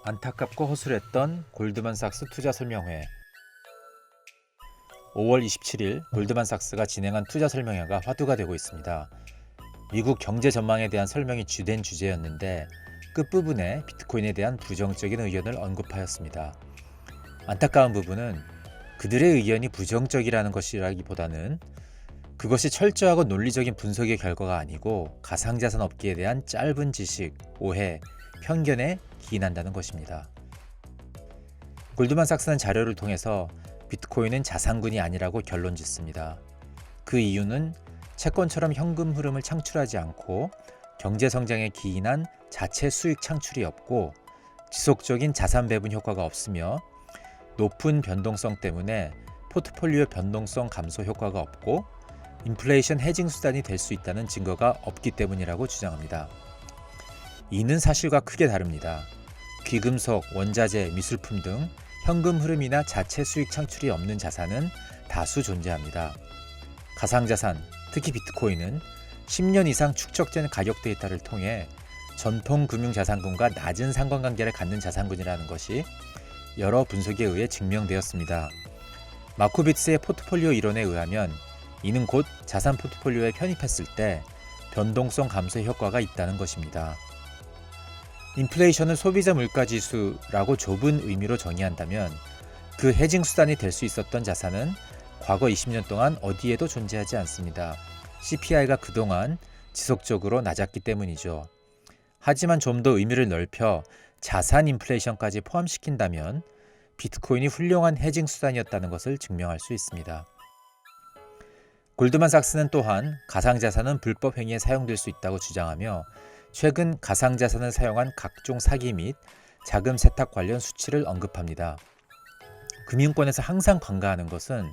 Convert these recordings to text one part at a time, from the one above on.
안타깝고 허술했던 골드만삭스 투자 설명회. 5월 27일 골드만삭스가 진행한 투자 설명회가 화두가 되고 있습니다. 미국 경제 전망에 대한 설명이 주된 주제였는데 끝부분에 비트코인에 대한 부정적인 의견을 언급하였습니다. 안타까운 부분은 그들의 의견이 부정적이라는 것이라기보다는 그것이 철저하고 논리적인 분석의 결과가 아니고 가상자산 업계에 대한 짧은 지식, 오해, 편견에 기인한다는 것입니다. 골드만삭스는 자료를 통해서 비트코인은 자산군이 아니라고 결론 짓습니다. 그 이유는 채권처럼 현금 흐름을 창출하지 않고 경제 성장에 기인한 자체 수익 창출이 없고 지속적인 자산 배분 효과가 없으며 높은 변동성 때문에 포트폴리오 변동성 감소 효과가 없고 인플레이션 해징 수단이 될 수 있다는 증거가 없기 때문이라고 주장합니다. 이는 사실과 크게 다릅니다. 귀금속, 원자재, 미술품 등 현금 흐름이나 자체 수익 창출이 없는 자산은 다수 존재합니다. 가상자산, 특히 비트코인은 10년 이상 축적된 가격 데이터를 통해 전통 금융자산군과 낮은 상관관계를 갖는 자산군이라는 것이 여러 분석에 의해 증명되었습니다. 마코비츠의 포트폴리오 이론에 의하면 이는 곧 자산 포트폴리오에 편입했을 때 변동성 감소 효과가 있다는 것입니다. 인플레이션을 소비자 물가지수라고 좁은 의미로 정의한다면 그 해징 수단이 될 수 있었던 자산은 과거 20년 동안 어디에도 존재하지 않습니다. CPI가 그동안 지속적으로 낮았기 때문이죠. 하지만 좀 더 의미를 넓혀 자산 인플레이션까지 포함시킨다면 비트코인이 훌륭한 해징 수단이었다는 것을 증명할 수 있습니다. 골드만삭스는 또한 가상자산은 불법 행위에 사용될 수 있다고 주장하며 최근 가상자산을 사용한 각종 사기 및 자금 세탁 관련 수치를 언급합니다. 금융권에서 항상 관가하는 것은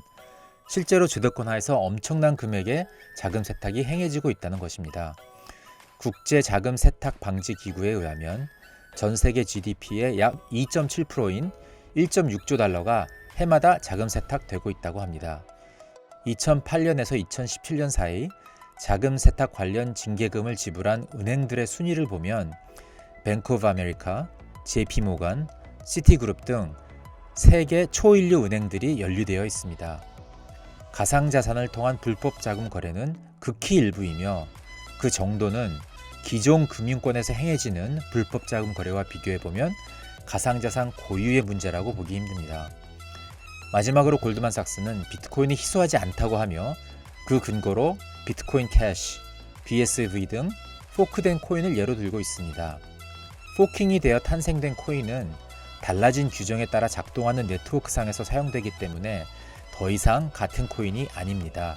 실제로 주도권 하에서 엄청난 금액의 자금 세탁이 행해지고 있다는 것입니다. 국제 자금 세탁 방지 기구에 의하면 전 세계 GDP의 약 2.7%인 1.6조 달러가 해마다 자금 세탁되고 있다고 합니다. 2008년에서 2017년 사이 자금 세탁 관련 징계금을 지불한 은행들의 순위를 보면 뱅크 오브 아메리카, JP모간, 시티그룹 등 세계 초일류 은행들이 연루되어 있습니다. 가상자산을 통한 불법 자금 거래는 극히 일부이며 그 정도는 기존 금융권에서 행해지는 불법 자금 거래와 비교해보면 가상자산 고유의 문제라고 보기 힘듭니다. 마지막으로 골드만삭스는 비트코인이 희소하지 않다고 하며 그 근거로 비트코인 캐시, BSV 등 포크된 코인을 예로 들고 있습니다. 포킹이 되어 탄생된 코인은 달라진 규정에 따라 작동하는 네트워크상에서 사용되기 때문에 더 이상 같은 코인이 아닙니다.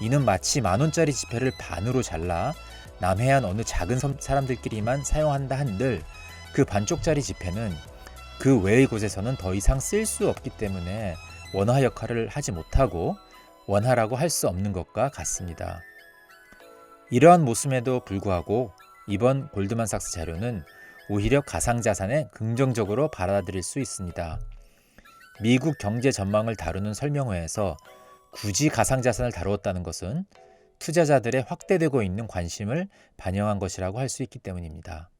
이는 마치 만원짜리 지폐를 반으로 잘라 남해안 어느 작은 섬 사람들끼리만 사용한다 한들 그 반쪽짜리 지폐는 그 외의 곳에서는 더 이상 쓸 수 없기 때문에 원화 역할을 하지 못하고 원화라고 할 수 없는 것과 같습니다. 이러한 모습에도 불구하고 이번 골드만삭스 자료는 오히려 가상자산에 긍정적으로 받아들일 수 있습니다. 미국 경제 전망을 다루는 설명회에서 굳이 가상자산을 다루었다는 것은 투자자들의 확대되고 있는 관심을 반영한 것이라고 할 수 있기 때문입니다.